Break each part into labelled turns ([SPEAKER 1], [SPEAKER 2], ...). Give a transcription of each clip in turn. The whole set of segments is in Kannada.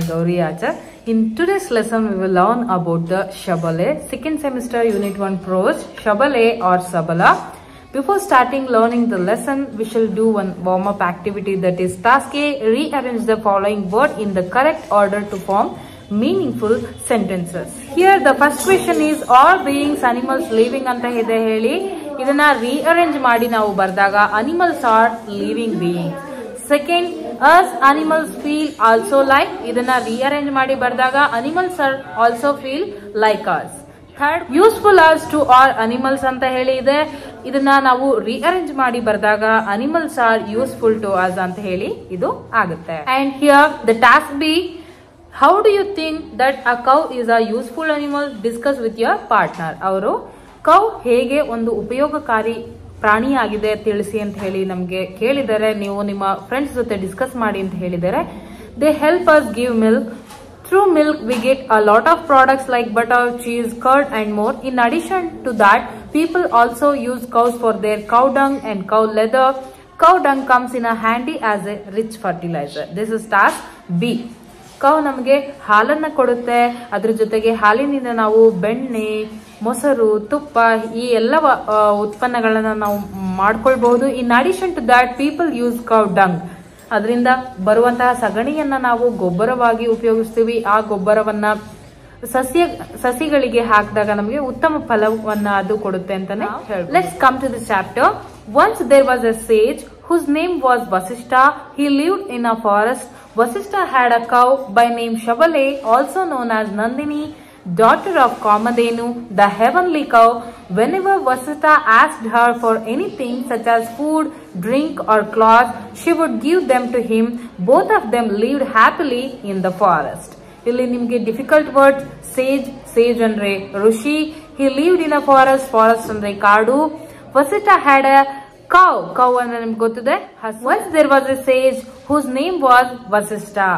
[SPEAKER 1] Gauri Achar. In today's lesson, we will learn about the Shabale, second semester Unit 1 Prose, Shabale or Sabala. Before starting learning the lesson, we shall do one warm-up activity, that is task A, rearrange the following word in the correct order to form meaningful sentences. Here the first question is all beings animals living anta ಇದೆ ಹೇಳಿ ಇದನ್ನ rearrange ಮಾಡಿ ನಾವು ಬರೆದಾಗ animals are living beings. Second, us animals feel also like, ಇದನ್ನ rearrange ಮಾಡಿ ಬರೆದಾಗ animals are also feel like us. Third, useful as to all animals ಅಂತ ಹೇಳಿ ಇದೆ, ಇದನ್ನ ನಾವು rearrange ಮಾಡಿ ಬರೆದಾಗ animals are useful to us ಅಂತ ಹೇಳಿ ಇದು ಆಗುತ್ತೆ. And here the task B, how do you think that a cow is a useful animal? Discuss with your partner. ಅವರು ಕೌ ಹೇಗೆ ಒಂದು ಉಪಯೋಗಕಾರಿ ಪ್ರಾಣಿಯಾಗಿದೆ ತಿಳಿಸಿ ಅಂತ ಹೇಳಿ ನಮಗೆ ಕೇಳಿದರೆ, ನೀವು ನಿಮ್ಮ ಫ್ರೆಂಡ್ಸ್ ಜೊತೆ ಡಿಸ್ಕಸ್ ಮಾಡಿ ಅಂತ ಹೇಳಿದರೆ. They help us give milk. Through milk we get a lot of products like butter, cheese, curd and more. In addition to that, people also use cows for their cow dung and cow leather. Cow dung comes in a handy as a rich fertilizer. This is task B. Cow ನಮಗೆ ಹಾಲನ್ನ ಕೊಡುತ್ತೆ, ಅದ್ರ ಜೊತೆಗೆ ಹಾಲಿನಿಂದ ನಾವು ಬೆಣ್ಣೆ, ಮೊಸರು, ತುಪ್ಪ ಈ ಎಲ್ಲ ಉತ್ಪನ್ನಗಳನ್ನ ನಾವು ಮಾಡ್ಕೊಳ್ಬಹುದು. In addition to that, people use cow dung. ಅದರಿಂದ ಬರುವಂತಹ ಸಗಣಿಯನ್ನ ನಾವು ಗೊಬ್ಬರವಾಗಿ ಉಪಯೋಗಿಸ್ತೀವಿ. ಆ ಗೊಬ್ಬರವನ್ನ ಸಸಿಗಳಿಗೆ ಹಾಕಿದಾಗ ನಮಗೆ ಉತ್ತಮ ಫಲವನ್ನ ಅದು ಕೊಡುತ್ತೆ ಅಂತಾನೆ ಹೇಳ್ಬೋದು. Let's come to the chapter. Once there was a sage whose name was Vasishtha. He lived in a forest. Vasishtha had a cow by name Shabale, also known as Nandini, daughter of Kamadhenu, the heavenly cow. Whenever Vasishtha asked her for anything such as food, drink or cloth, she would give them to him. Both of them lived happily in the forest. ಇಲ್ಲಿ ನಿಮಗೆ ಡಿಫಿಕಲ್ಟ್ ವರ್ಡ್. ಸೇಜ್ ಅಂದ್ರೆ ಋಷಿ. He lived in a forest ಅಂದ್ರೆ ಕಾಡು. Vasishtha had a cow ಅಂದ್ರೆ ನಿಮ್ಗೆ ಗೊತ್ತಿದೆ. Once there was a sage whose name was Vasishtha.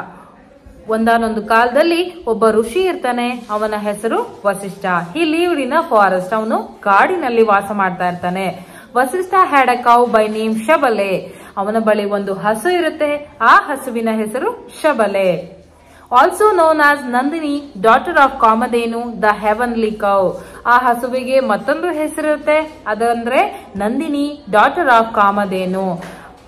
[SPEAKER 1] ಒಂದಾನೊಂದು ಕಾಲದಲ್ಲಿ ಒಬ್ಬ ಋಷಿ ಇರ್ತಾನೆ, ಅವನ ಹೆಸರು Vasishtha. He lived in a forest. ಅವನು ಕಾಡಿನಲ್ಲಿ ವಾಸ ಮಾಡ್ತಾ ಇರ್ತಾನೆ. Vasishtha had a cow by name Shabale. ಅವನ ಬಳಿ ಒಂದು ಹಸು ಇರುತ್ತೆ, ಆ ಹಸುವಿನ ಹೆಸರು ಶಬಲೆ. Also known as Nandini, daughter of Kamadhenu, the heavenly cow. ಆ ಹಸುವಿಗೆ ಮತ್ತೊಂದು ಹೆಸರಿರುತ್ತೆ, ಅದಂದ್ರೆ ನಂದಿನಿ, ಡಾಟರ್ ಆಫ್ ಕಾಮಧೇನು.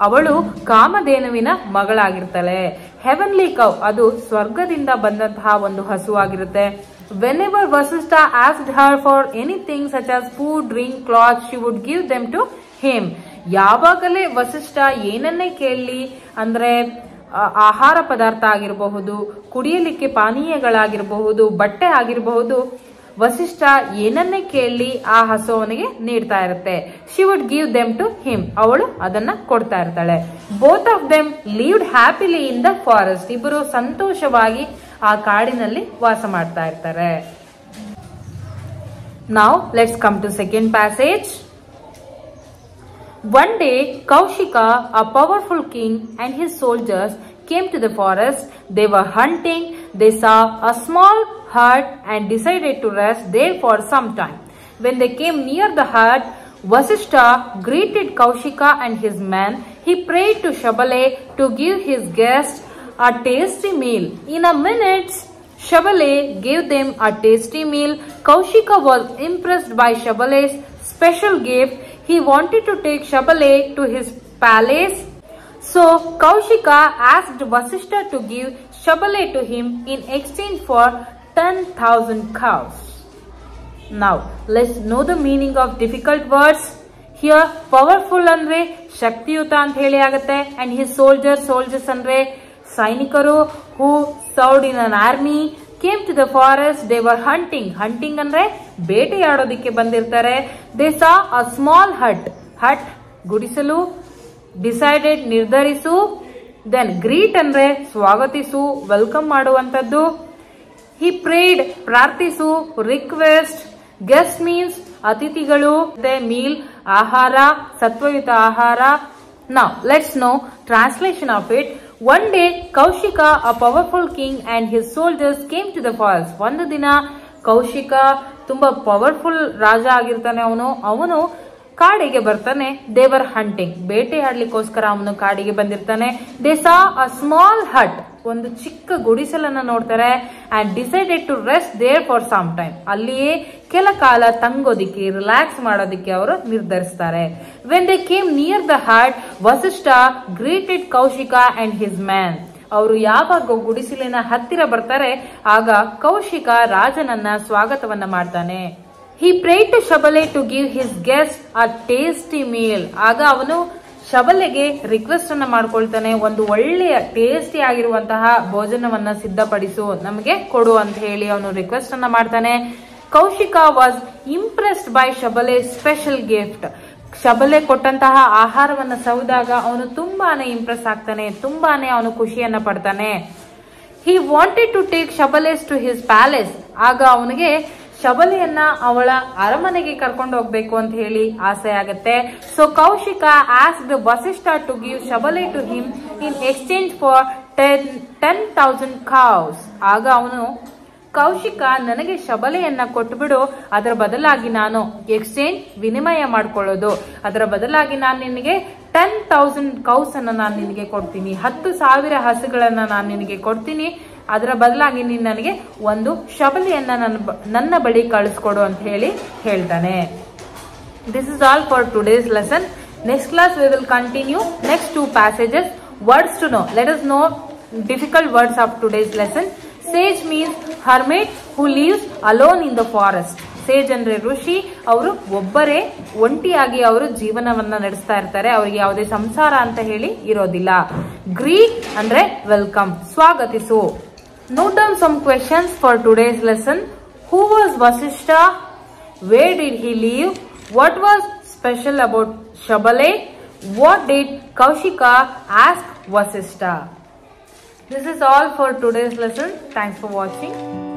[SPEAKER 1] ಅವಳು ಕಾಮಧೇನುವಿನ ಮಗಳಾಗಿರ್ತಾಳೆ. ಹೆವನ್ಲಿ ಕೌ, ಅದು ಸ್ವರ್ಗದಿಂದ ಬಂದಂತಹ ಒಂದು ಹಸು ಆಗಿರುತ್ತೆ. Whenever Vasishtha asked her for anything such as food, drink, cloth, she would give them to him. ಯಾವಾಗಲೇ Vasishtha ಏನನ್ನೇ ಕೇಳಲಿ, ಅಂದ್ರೆ ಆಹಾರ ಪದಾರ್ಥ ಆಗಿರಬಹುದು, ಕುಡಿಯಲಿಕ್ಕೆ ಪಾನೀಯಗಳಾಗಿರಬಹುದು, ಬಟ್ಟೆ ಆಗಿರಬಹುದು, ವಸಿಷ್ಠ ಏನನ್ನೇ ಕೇಳಲಿ ಆ ಹಸು ಅವನಿಗೆ ನೀಡ್ತಾ ಇರುತ್ತೆ. She would give them to him, ಅವಳು ಅದನ್ನ ಕೊಡ್ತಾ ಇರ್ತಾಳೆ. Both of them lived happily in the forest. ಇಬ್ಬರು ಸಂತೋಷವಾಗಿ ಆ ಕಾಡಿನಲ್ಲಿ ವಾಸ ಮಾಡ್ತಾ ಇರ್ತಾರೆ. Now let's come to second passage. One day, Kaushika, a powerful king, and his soldiers came to the forest. They were hunting. They saw a small hut and decided to rest there for some time. When they came near the hut, Vasishtha greeted Kaushika and his men. He prayed to Shabale to give his guests a tasty meal. In a minute, Shabale gave them a tasty meal. Kaushika was impressed by Shabale's special gift. He wanted to take Shabale to his palace. So Kaushika asked Vasishtha to give Shabale to him in exchange for 10,000 cows. Now let's know the meaning of difficult words. Here powerful ಅಂದ್ರೆ ಶಕ್ತಿಯುತ ಅಂತ ಹೇಳಿ ಆಗುತ್ತೆ. And his soldiers ಅಂದ್ರೆ ಸೈನಿಕರು. Who served in an army, came to the forest. They were hunting ಅಂದ್ರೆ ಬೇಟೆಯಾಡೋದಿಕ್ಕೆ ಬಂದಿರ್ತಾರೆ. They saw a small hut ಗುಡಿಸಲು. Decided ನಿರ್ಧರಿಸು. Then greet ಅಂದ್ರೆ ಸ್ವಾಗತಿಸು, ವೆಲ್ಕಮ್ ಮಾಡುವಂತದ್ದು. He prayed ಪ್ರಾರ್ಥಿಸು, request. Guest means ಅತಿಥಿಗಳು. Meal ಆಹಾರ, ಸತ್ವಯುತ ಆಹಾರ. Now let's know translation of it. One day, Kaushika, a powerful king, and his soldiers came to the forest. ಒಂದು ದಿನ ಕೌಶಿಕ ತುಂಬಾ ಪವರ್ಫುಲ್ ರಾಜ ಆಗಿರ್ತಾನೆ. ಅವನು ಕಾಡಿಗೆ ಬರ್ತಾನೆ. ದೇವರ್ ಹಂಟಿಂಗ್, ಬೇಟೆ ಆಡ್ಲಿಕ್ಕೋಸ್ಕರ ಅವನು ಕಾಡಿಗೆ ಬಂದಿರ್ತಾನೆ. ದೇ ಸಾ ಅ ಸ್ಮಾಲ್ ಹಟ್, ಒಂದು ಚಿಕ್ಕ ಗುಡಿಸಲನ್ನ ನೋಡ್ತಾರೆ. And decided to rest there for some time, ಅಲ್ಲಿಯೇ ಕೆಲ ಕಾಲ ತಂಗೋದಿಕ್ಕೆ, ರಿಲ್ಯಾಕ್ಸ್ ಮಾಡೋದಿಕ್ಕೆ ಅವರು ನಿರ್ಧರಿಸ್ತಾರೆ. When they came near the hut, Vasishtha greeted Kaushika and his man. ಅವರು ಯಾವಾಗ ಗುಡಿಸಲಿನ ಹತ್ತಿರ ಬರ್ತಾರೆ ಆಗ ಕೌಶಿಕ ರಾಜನನ್ನ ಸ್ವಾಗತವನ್ನ ಮಾಡ್ತಾನೆ. He prayed to Shabala to give his guest a tasty meal. ಆಗ ಅವನು ಶಬಲೆಗೆ ರಿಕ್ವೆಸ್ಟ್ ಅನ್ನ ಮಾಡ್ಕೊಳ್ತಾನೆ, ಒಂದು ಒಳ್ಳೆಯ ಟೇಸ್ಟಿ ಆಗಿರುವಂತಹ ಭೋಜನವನ್ನ ಸಿದ್ಧಪಡಿಸು, ನಮಗೆ ಕೊಡು ಅಂತ ಹೇಳಿ ಅವನು ರಿಕ್ವೆಸ್ಟ್ ಅನ್ನ ಮಾಡ್ತಾನೆ. Kaushika was impressed by Shabala special gift. Shabala ಕೊಟ್ಟಂತಹ ಆಹಾರವನ್ನ ಸವಿದಾಗ ಅವನು ತುಂಬಾನೇ ಇಂಪ್ರೆಸ್ ಆಗ್ತಾನೆ, ತುಂಬಾನೇ ಅವನು ಖುಷಿಯನ್ನ ಪಡ್ತಾನೆ. He wanted to take Shabala's to his palace. ಆಗ ಅವನಿಗೆ ಶಬಲೆಯನ್ನ ಅವಳ ಅರಮನೆಗೆ ಕರ್ಕೊಂಡು ಹೋಗ್ಬೇಕು ಅಂತ ಹೇಳಿ ಆಸೆ ಆಗತ್ತೆ. So Kaushika asked Vasishtha to give Shabala to him in exchange for 10,000 cows. ಆಗ ಅವನು ಕೌಶಿಕ, ನನಗೆ ಶಬಲೆಯನ್ನ ಕೊಟ್ಟುಬಿಡು, ಅದರ ಬದಲಾಗಿ ನಾನು ಎಕ್ಸ್ಚೇಂಜ್ ವಿನಿಮಯ ಮಾಡ್ಕೊಳ್ಳೋದು, ಅದರ ಬದಲಾಗಿ ನಾನು ನಿನಗೆ 10,000 cows ಅನ್ನ ನಾನು ನಿನಗೆ ಕೊಡ್ತೀನಿ, 10,000 ಹಸುಗಳನ್ನ ನಾನು ನಿನಗೆ ಕೊಡ್ತೀನಿ, ಅದರ ಬದಲಾಗಿ ನೀನು ನನಗೆ ಒಂದು ಶಬಲೆಯನ್ನ ನನ್ನ ಬಳಿ ಕಳಿಸ್ಕೊಡು ಅಂತ ಹೇಳಿ ಹೇಳ್ತಾನೆ. This is all for today's lesson. Next class we will continue next 2 passages. Words to know. Let us know difficult words of today's lesson. Sage means hermit who lives alone in the forest. ಸೇಜ್ ಅಂದ್ರೆ ಋಷಿ, ಅವರು ಒಬ್ಬರೇ ಒಂಟಿಯಾಗಿ ಅವರು ಜೀವನವನ್ನ ನಡೆಸ್ತಾ ಇರ್ತಾರೆ, ಅವರಿಗೆ ಯಾವುದೇ ಸಂಸಾರ ಅಂತ ಹೇಳಿ ಇರೋದಿಲ್ಲ. ಗ್ರೀಟ್ ಅಂದ್ರೆ welcome, ಸ್ವಾಗತಿಸು. Note down some questions for today's lesson. Who was Vasishtha? Where did he live? What was special about Shabale? What did Kaushika ask Vasishtha? This is all for today's lesson. Thanks for watching.